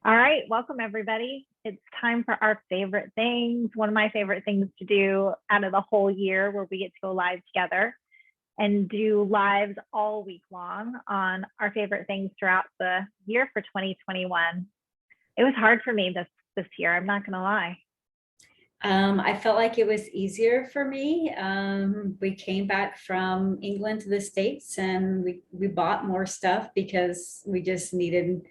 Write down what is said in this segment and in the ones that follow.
All right, welcome everybody. It's time for our favorite things. One of my favorite things to do out of the whole year where we get to go live together and do lives all week long on our favorite things throughout the year for 2021. It was hard for me this year, I'm not gonna lie. I felt like it was easier for me. We came back from England to the States and we bought more stuff because we just needed,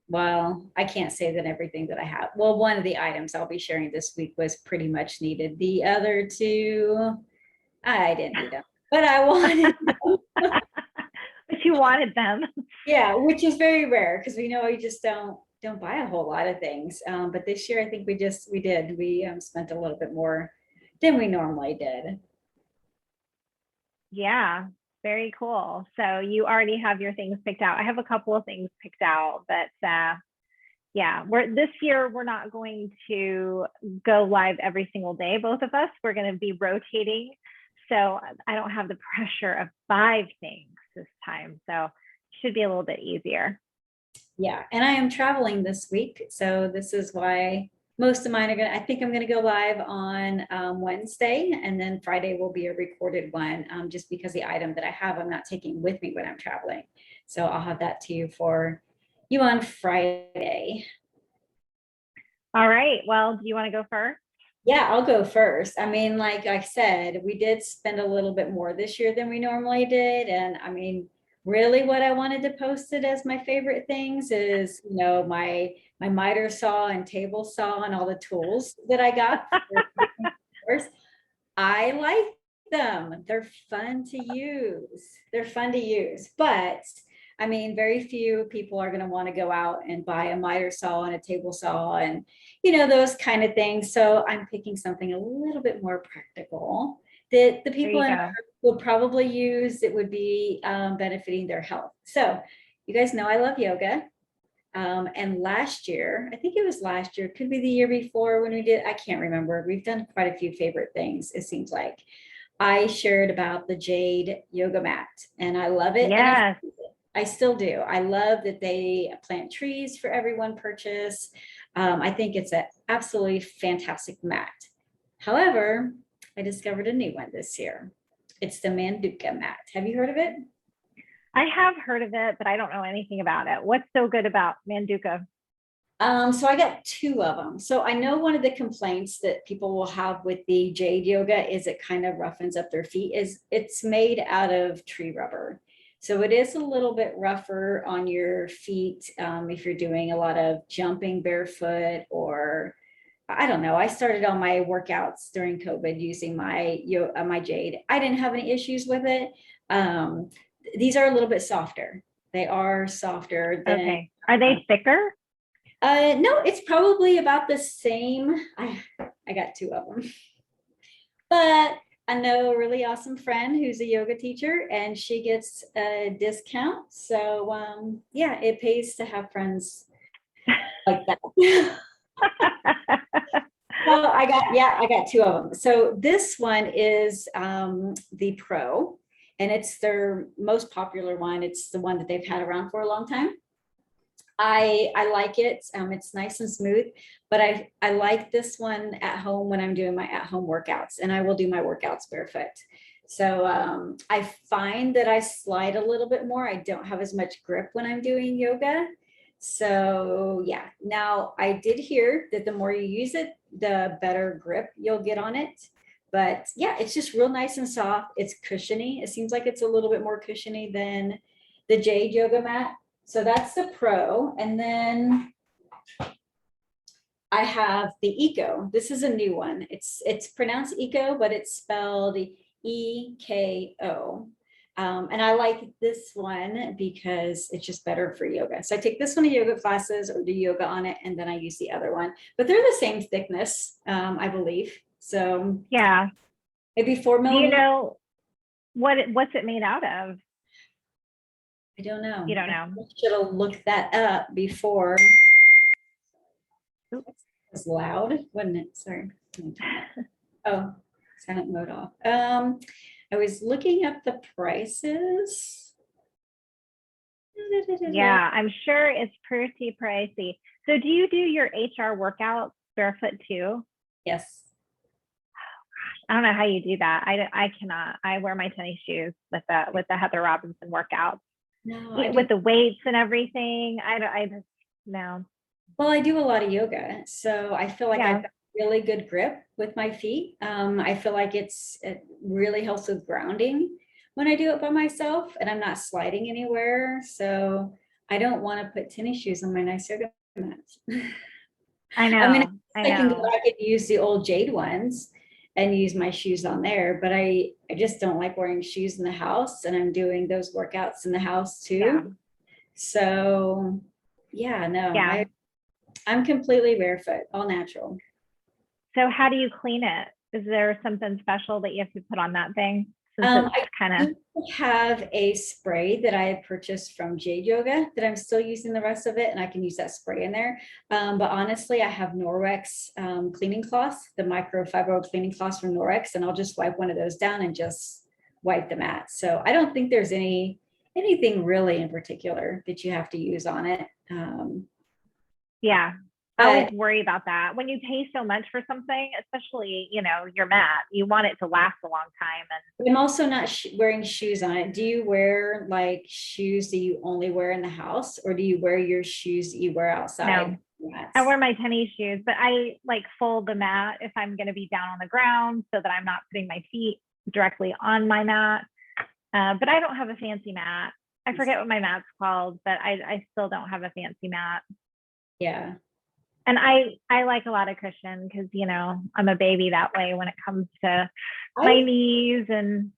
well, I can't say that everything that I have. Well, one of the items I'll be sharing this week was pretty much needed. The other two, I didn't need them, but I wanted them. But you wanted them. Yeah, which is very rare because we know we just don't buy a whole lot of things. But this year I think we did. We spent a little bit more than we normally did. Yeah, very cool. So you already have your things picked out. I have a couple of things picked out, but yeah, this year we're not going to go live every single day, both of us. We're going to be rotating. So I don't have the pressure of 5 things this time. So it should be a little bit easier. Yeah, and I am traveling this week. So this is why most of mine are I think I'm gonna go live on Wednesday, and then Friday will be a recorded one, just because the item that I have, I'm not taking with me when I'm traveling. So I'll have that to you for you on Friday. All right, well, do you wanna go first? Yeah, I'll go first. I mean, like I said, we did spend a little bit more this year than we normally did. And I mean, really what I wanted to post it as my favorite things is, my miter saw and table saw and all the tools that I got. I like them. They're fun to use. But I mean, very few people are going to want to go out and buy a miter saw and a table saw and, those kind of things. So I'm picking something a little bit more practical that the people will probably use that would be benefiting their health. So you guys know I love yoga. And last year, I think it was last year, could be the year before when we did, I can't remember. We've done quite a few favorite things, it seems like. I shared about the Jade Yoga Mat and I love it. Yes. And I still do. I love that they plant trees for everyone purchase. I think it's an absolutely fantastic mat. However, I discovered a new one this year. It's the Manduka mat. Have you heard of it? I have heard of it, but I don't know anything about it. What's so good about Manduka? So I got 2 of them. So I know one of the complaints that people will have with the Jade Yoga is it kind of roughens up their feet. It's made out of tree rubber. So it is a little bit rougher on your feet if you're doing a lot of jumping barefoot, or I don't know. I started on my workouts during COVID using my Jade. I didn't have any issues with it. These are a little bit softer. They are softer than. Okay. Are they thicker? No, it's probably about the same. I got 2 of them. But I know a really awesome friend who's a yoga teacher and she gets a discount. So yeah, it pays to have friends like that. So I got 2 of them. So this one is the Pro, and it's their most popular one. It's the one that they've had around for a long time. I like it. It's nice and smooth, but I like this one at home when I'm doing my at-home workouts, and I will do my workouts barefoot. So I find that I slide a little bit more. I don't have as much grip when I'm doing yoga. So yeah, now I did hear that the more you use it, the better grip you'll get on it. But yeah, it's just real nice and soft. It's cushiony. It seems like it's a little bit more cushiony than the Jade Yoga Mat. So that's the Pro. And then I have the Eco. This is a new one. It's pronounced Eco, but it's spelled EKO. And I like this one because it's just better for yoga. So I take this one to yoga classes or do yoga on it, and then I use the other one. But they're the same thickness, I believe. So yeah, maybe 4 millimeters. Do you know what's it made out of? I don't know. You don't know. I should have looked that up before. Oops. It was loud, wasn't it? Sorry. Oh, silent mode off. I was looking up the prices. Yeah, I'm sure it's pretty pricey. So do you do your HR workouts barefoot too? Yes. I don't know how you do that. I cannot. I wear my tennis shoes with the Heather Robinson workouts. No, I Yeah, do. with the weights and everything. I just no. Well, I do a lot of yoga, so I feel like I've Yeah. got really good grip with my feet. I feel like it really helps with grounding when I do it by myself, and I'm not sliding anywhere. So I don't want to put tennis shoes on my nice yoga mats. I I mean, know. I I can go know. back and use the old Jade ones and use my shoes on there, but I just don't like wearing shoes in the house, and I'm doing those workouts in the house Yeah. too. So yeah, no, Yeah. I'm completely barefoot, all natural. So how do you clean it? Is there something special that you have to put on that thing since it's I kind of do have a spray that I purchased from Jade Yoga that I'm still using the rest of it, and I can use that spray in there. But honestly, I have Norwex cleaning cloths, the microfiber cleaning cloths from Norwex, and I'll just wipe one of those down and just wipe the mat. So I don't think there's anything really in particular that you have to use on it. yeah. I always But worry about that. When you pay so much for something, especially, your mat, you want it to last a long time. And I'm also not wearing shoes on it. Do you wear like shoes that you only wear in the house, or do you wear your shoes that you wear outside? no, I wear my tennis shoes, but I like fold the mat if I'm going to be down on the ground so that I'm not putting my feet directly on my mat. But I don't have a fancy mat. I forget what my mat's called, but I still don't have a fancy mat. Yeah. And I like a lot of cushion because, I'm a baby that way when it comes to my I knees and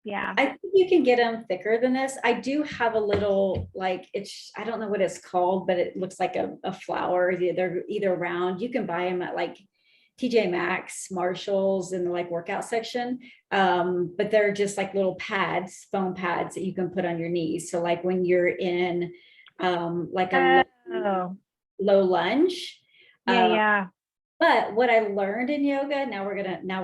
yeah. I think you can get them thicker than this. I do have a little, like, I don't know what it's called, but it looks like a flower. They're either round. You can buy them at like TJ Maxx, Marshalls, in the like workout section. But they're just like little pads, foam pads that you can put on your knees. So like when you're in like a Oh, low lunge. yeah, yeah. But what I learned in yoga, now we're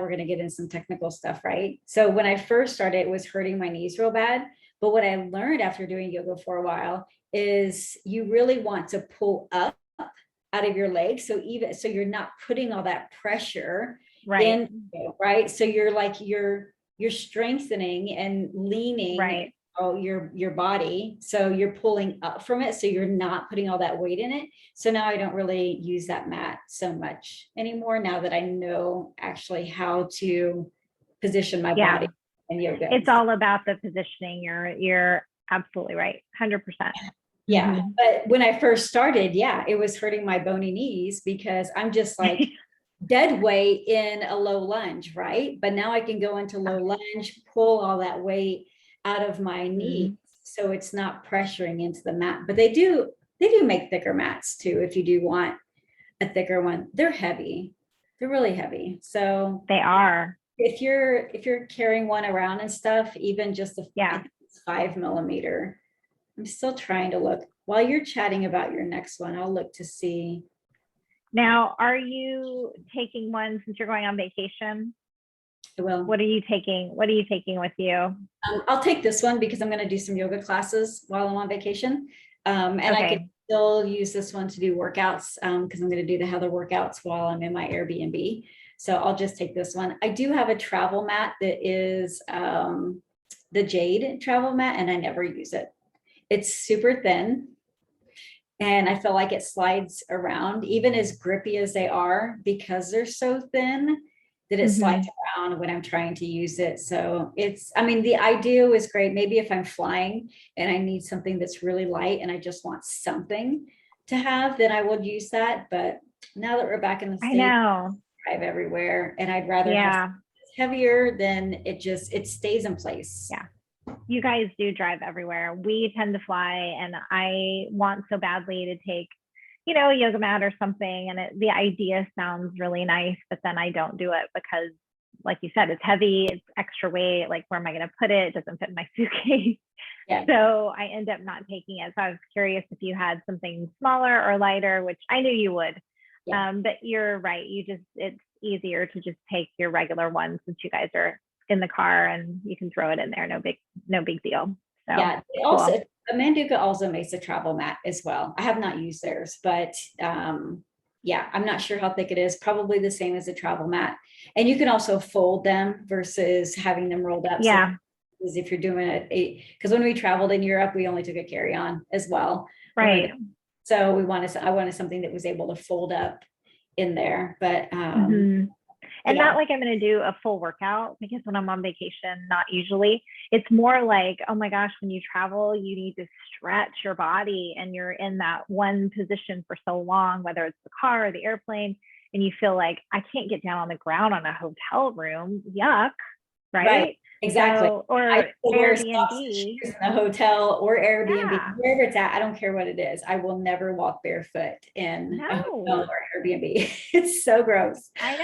gonna get in some technical stuff, right? So when I first started, it was hurting my knees real bad. But what I learned after doing yoga for a while is you really want to pull up out of your legs. So you're not putting all that pressure Right, in, right? So you're strengthening and leaning right. your body. So you're pulling up from it. So you're not putting all that weight in it. So now I don't really use that mat so much anymore, now that I know actually how to position my Yeah. body in yoga. It's all about the positioning. You're absolutely right. 100%. Yeah. But when I first started, yeah, it was hurting my bony knees because I'm just like dead weight in a low lunge, right? But now I can go into low lunge, pull all that weight out of my knees. So it's not pressuring into the mat. But they do make thicker mats too, if you do want a thicker one. They're heavy. They're really heavy. So They are. if you're carrying one around and stuff, even just I Yeah. think it's 5 millimeter. I'm still trying to look. While you're chatting about your next one, I'll look to see. Now, are you taking one since you're going on vacation? Well, What are you taking? What are you taking with you? I'll take this one because I'm going to do some yoga classes while I'm on vacation. And I can Okay. still use this one to do workouts because I'm going to do the Heather workouts while I'm in my Airbnb. So I'll just take this one. I do have a travel mat that is the Jade travel mat, and I never use it. It's super thin. And I feel like it slides around, even as grippy as they are, because they're so thin that it slides around when I'm trying to use it. So the idea is great. Maybe if I'm flying and I need something that's really light and I just want something to have, then I would use that. But now that we're back in the I States, know. I drive everywhere, and I'd rather have Yeah. something that's heavier than it stays in place. Yeah. You guys do drive everywhere. We tend to fly, and I want so badly to take, a yoga mat or something. And the idea sounds really nice, but then I don't do it because, like you said, it's heavy, it's extra weight. Like, where am I going to put it? It doesn't fit in my suitcase. Yeah. So I end up not taking it. So I was curious if you had something smaller or lighter, which I knew you would. Yeah. But you're right. It's easier to just take your regular one since you guys are in the car and you can throw it in there. No big deal. So Yeah. cool. Also, Manduka also makes a travel mat as well. I have not used theirs, but yeah, I'm not sure how thick it is. Probably the same as a travel mat. And you can also fold them versus having them rolled up. So Yeah. as if you're doing it, because when we traveled in Europe, we only took a carry-on as well. Right. So I wanted something that was able to fold up in there. But and yeah. not like I'm going to do a full workout, because when I'm on vacation, not usually. It's more like, oh my gosh, when you travel, you need to stretch your body, and you're in that one position for so long, whether it's the car or the airplane, and you feel like, I can't get down on the ground on a hotel room. Yuck. Right. Exactly. So, or Airbnb. In the hotel or Airbnb, Yeah. wherever it's at, I don't care what it is. I will never walk barefoot in a hotel or Airbnb. It's so gross. I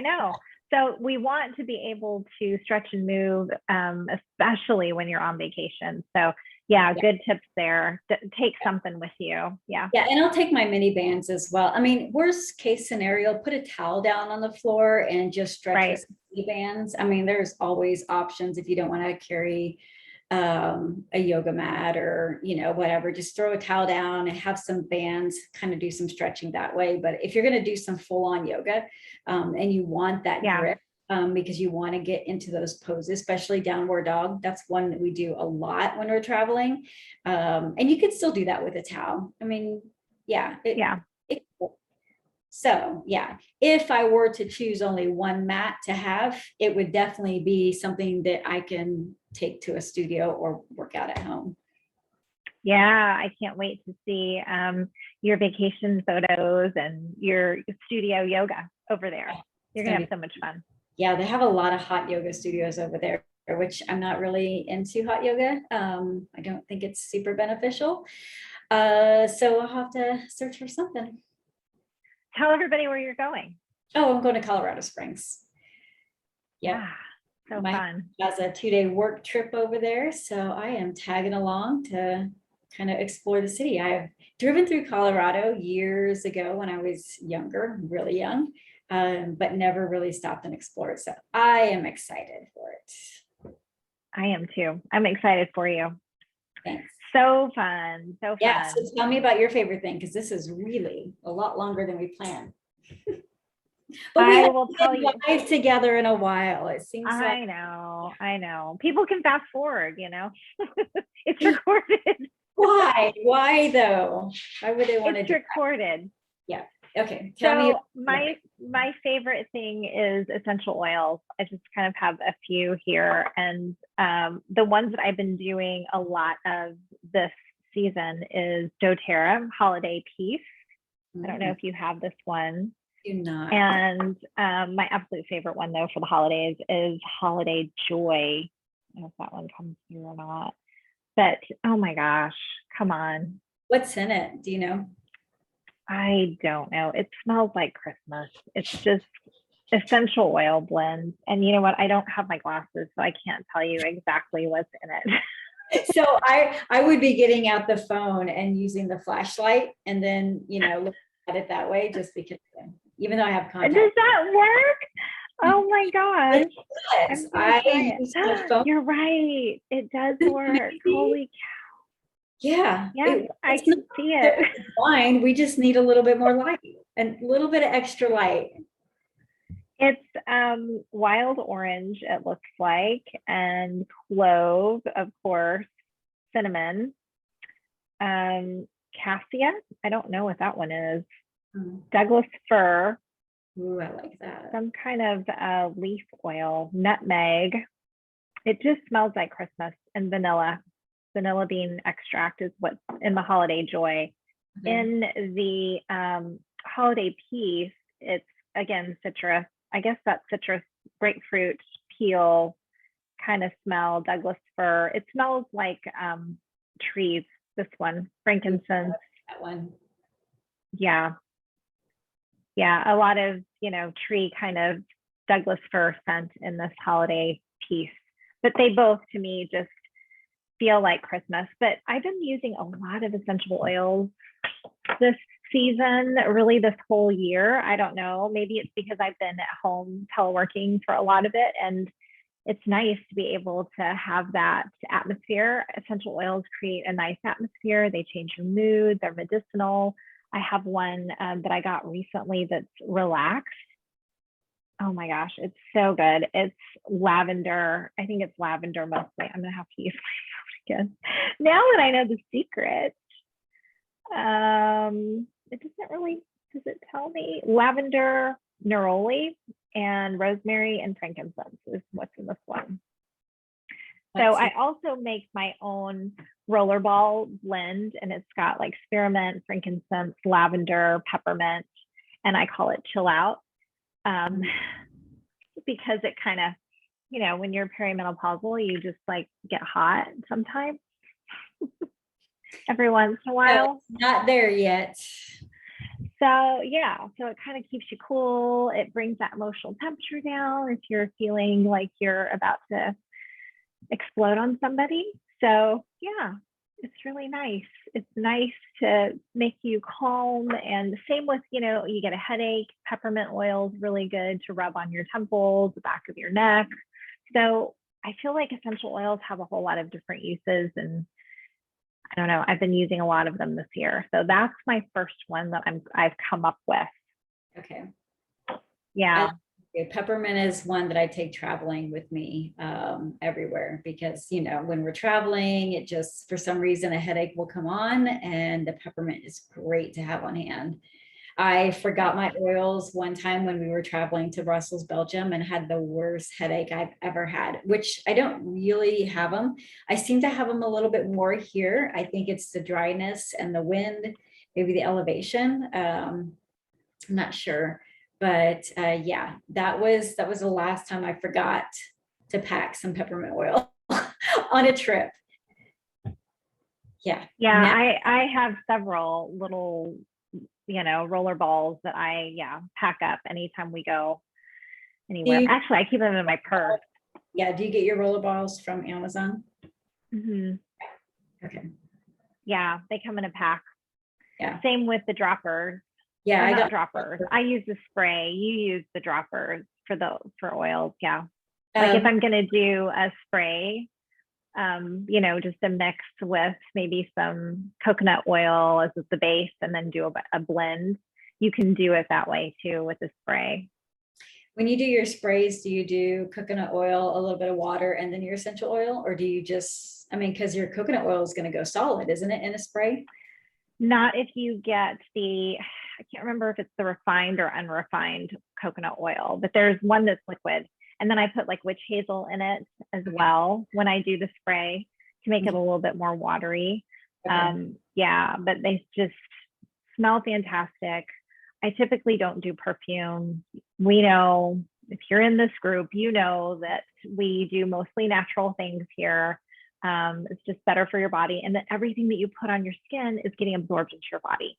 know. So we want to be able to stretch and move, especially when you're on vacation. So yeah, good tips there. Take something with you. Yeah. Yeah. And I'll take my mini bands as well. I mean, worst case scenario, put a towel down on the floor and just stretch with mini bands. I mean, there's always options if you don't want to carry a yoga mat or, whatever, just throw a towel down and have some bands, kind of do some stretching that way. But if you're going to do some full on yoga, and you want that grip, because you want to get into those poses, especially downward dog. That's one that we do a lot when we're traveling. And you can still do that with a towel. I mean, yeah. So yeah, if I were to choose only one mat to have, it would definitely be something that I can take to a studio or work out at home. Yeah, I can't wait to see your vacation photos and your studio yoga over there. You're going to have so much fun. Yeah, they have a lot of hot yoga studios over there, which I'm not really into hot yoga. I don't think it's super beneficial. So I'll have to search for something. Tell everybody where you're going. Oh, I'm going to Colorado Springs. Yeah. So fun. Has a 2-day work trip over there. So I am tagging along to kind of explore the city. I've driven through Colorado years ago when I was younger, really young, but never really stopped and explored. So I am excited for it. I am too. I'm excited for you. Thanks. So fun. So fun. Yeah. So tell me about your favorite thing, because this is really a lot longer than we planned. But we will tell you live together in a while. It seems. I know. People can fast forward. It's recorded. Why though? Why would they want to? It's recorded. Yeah. Okay. Tell me. My favorite thing is essential oils. I just kind of have a few here, and the ones that I've been doing a lot of this season is doTERRA Holiday Peace. I don't know if you have this one. Do not. And my absolute favorite one though for the holidays is Holiday Joy. I don't know if that one comes through or not, but oh my gosh, come on. What's in it? Do you know? I don't know. It smells like Christmas. It's just essential oil blends. And you know what? I don't have my glasses, so I can't tell you exactly what's in it. So I would be getting out the phone and using the flashlight and then, look at it that way, just because, even though I have contact. Does that work? Oh my gosh. You're right. It does work. Holy cow. Yeah. Yes, I can see it. Fine. We just need a little bit more light and a little bit of extra light. It's wild orange, it looks like, and clove, of course, cinnamon, cassia. I don't know what that one is. Douglas fir. Ooh, I like that. Some kind of leaf oil, nutmeg. It just smells like Christmas, and vanilla. Vanilla bean extract is what's in the Holiday Joy. In the Holiday Peace, it's again citrus. I guess that's citrus, grapefruit, peel kind of smell, Douglas fir. It smells like trees, this one, frankincense. That one. Yeah, a lot of, tree kind of Douglas fir scent in this Holiday Peace. But they both, to me, just feel like Christmas. But I've been using a lot of essential oils this season, really this whole year. I don't know. Maybe it's because I've been at home teleworking for a lot of it. And it's nice to be able to have that atmosphere. Essential oils create a nice atmosphere. They change your mood. They're medicinal. I have one that I got recently that's relaxed. Oh my gosh, it's so good. It's lavender. I think it's lavender mostly. I'm gonna have to use my phone again. Now that I know the secret, it doesn't really, does it tell me? Lavender, neroli, and rosemary and frankincense is what's in this one. So I also make my own rollerball blend, and it's got like spearmint, frankincense, lavender, peppermint, and I call it chill out. Because it kind of, you know, when you're perimenopausal, you just like get hot sometimes every once in a while. Not there yet. So yeah, so it kind of keeps you cool. It brings that emotional temperature down if you're feeling like you're about to explode on somebody. So yeah, it's really nice. It's nice to make you calm. And same with, you know, you get a headache, peppermint oil is really good to rub on your temples, the back of your neck. So I feel like essential oils have a whole lot of different uses, and I don't know, I've been using a lot of them this year. So that's my first one that I've come up with. Okay. Yeah. Peppermint is one that I take traveling with me everywhere, because, you know, when we're traveling, it just, for some reason, a headache will come on, and the peppermint is great to have on hand. I forgot my oils one time when we were traveling to Brussels, Belgium, and had the worst headache I've ever had, which I don't really have them. I seem to have them a little bit more here. I think it's the dryness and the wind, maybe the elevation. I'm not sure. But yeah, that was the last time I forgot to pack some peppermint oil on a trip. Yeah. Yeah, I have several little, you know, roller balls that I pack up anytime we go anywhere. Actually, I keep them in my purse. Yeah. Do you get your roller balls from Amazon? Mm-hmm. Okay. Yeah, they come in a pack. Yeah. Same with the droppers. Yeah, I got droppers. I use the spray. You use the droppers for oils. Yeah. Like if I'm gonna do a spray, you know, just a mix with maybe some coconut oil as the base, and then do a blend. You can do it that way too with the spray. When you do your sprays, do you do coconut oil, a little bit of water, and then your essential oil, or do you just? I mean, because your coconut oil is going to go solid, isn't it, in a spray? Not if you get I can't remember if it's the refined or unrefined coconut oil, but there's one that's liquid. And then I put like witch hazel in it as well when I do the spray to make it a little bit more watery. Okay. Yeah, but they just smell fantastic. I typically don't do perfume. We know, if you're in this group, you know that we do mostly natural things here. It's just better for your body, and that everything that you put on your skin is getting absorbed into your body.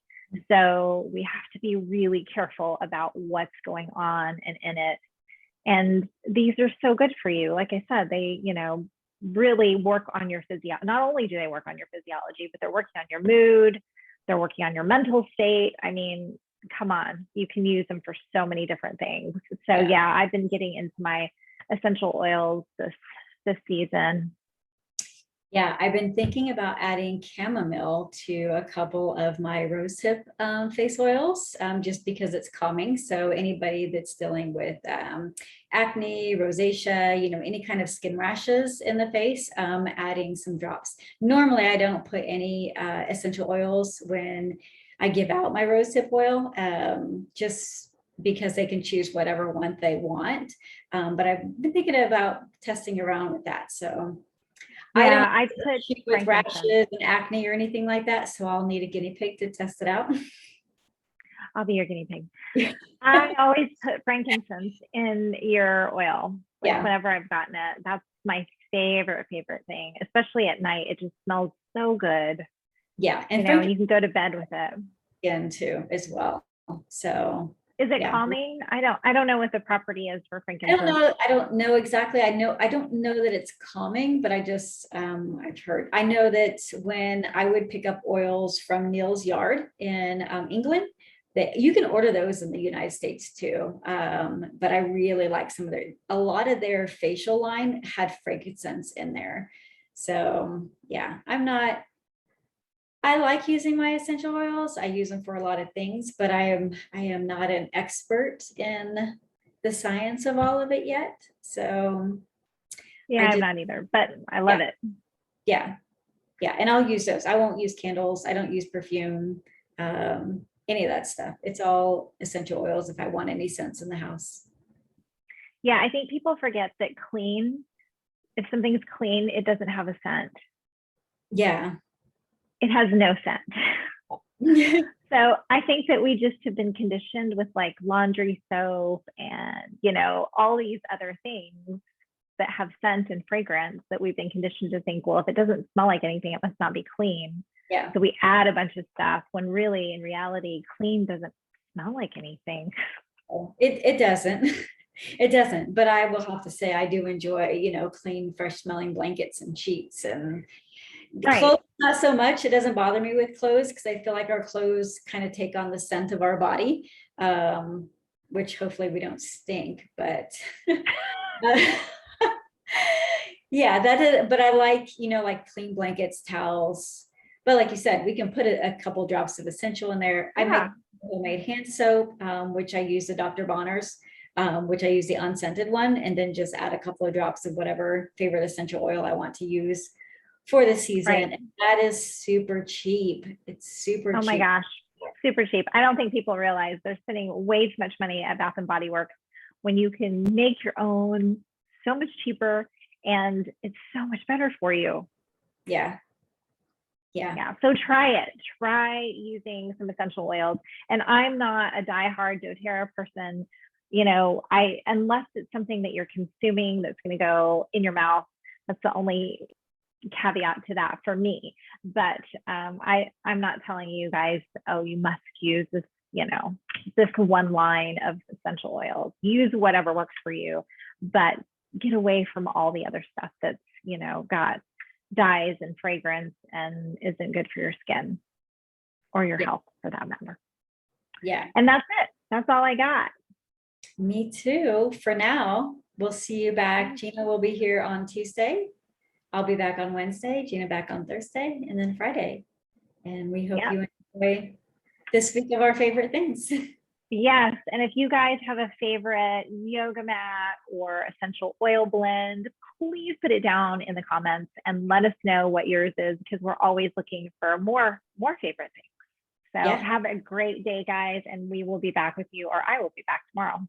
So we have to be really careful about what's going on and in it. And these are so good for you. Like I said, they, you know, really work on your physiology. Not only do they work on your physiology, but they're working on your mood. They're working on your mental state. I mean, come on, you can use them for so many different things. So yeah, I've been getting into my essential oils this season. Yeah, I've been thinking about adding chamomile to a couple of my rosehip face oils, just because it's calming. So anybody that's dealing with acne, rosacea, you know, any kind of skin rashes in the face, adding some drops. Normally, I don't put any essential oils when I give out my rosehip oil, just because they can choose whatever one they want. But I've been thinking about testing around with that. So. Yeah, I put with rashes and acne or anything like that, so I'll need a guinea pig to test it out. I'll be your guinea pig. I always put frankincense in your oil. Like whenever I've gotten it, that's my favorite thing, especially at night. It just smells so good. Yeah, and you know, you can go to bed with it. Again, too, as well. So. Is it calming? I don't know what the property is for frankincense. I don't know exactly. I don't know that it's calming, but I just I've heard. I know that when I would pick up oils from Neil's Yard in England, You can order those in the United States too. But I really like a lot of their facial line had frankincense in there. So yeah, I like using my essential oils. I use them for a lot of things, but I am not an expert in the science of all of it yet. So Yeah, I'm not either, but I love it. Yeah. Yeah. And I'll use those. I won't use candles. I don't use perfume, any of that stuff. It's all essential oils if I want any scents in the house. Yeah, I think people forget that if something's clean, it doesn't have a scent. Yeah. It has no scent. So I think that we just have been conditioned with like laundry soap and, all these other things that have scent and fragrance that we've been conditioned to think, well, if it doesn't smell like anything, it must not be clean. Yeah. So we add a bunch of stuff when really in reality, clean doesn't smell like anything. It doesn't. It doesn't. But I will have to say I do enjoy, clean, fresh smelling blankets and sheets and clothes, not so much. It doesn't bother me with clothes because I feel like our clothes kind of take on the scent of our body, which hopefully we don't stink, but yeah, that is, but I like, like clean blankets, towels. But like you said, we can put a couple drops of essential in there. I make homemade hand soap, which I use the Dr. Bonner's, which I use the unscented one, and then just add a couple of drops of whatever favorite essential oil I want to use for the season. Right. And that is super cheap. It's super cheap. Oh my gosh, super cheap. I don't think people realize they're spending way too much money at Bath and Body Works when you can make your own so much cheaper and it's so much better for you. Yeah. So try it. Try using some essential oils. And I'm not a diehard doTERRA person. Unless it's something that you're consuming that's going to go in your mouth. That's the only caveat to that for me. But I'm not telling you guys, oh, you must use this, this one line of essential oils. Use whatever works for you, but get away from all the other stuff that's, got dyes and fragrance and isn't good for your skin or your health for that matter. Yeah. And that's it. That's all I got. Me too. For now, we'll see you back. Gina will be here on Tuesday. I'll be back on Wednesday, Gina back on Thursday, and then Friday. And we hope you enjoy this week of our favorite things. Yes. And if you guys have a favorite yoga mat or essential oil blend, please put it down in the comments and let us know what yours is, because we're always looking for more favorite things. So have a great day, guys. And we will be back with you, or I will be back tomorrow.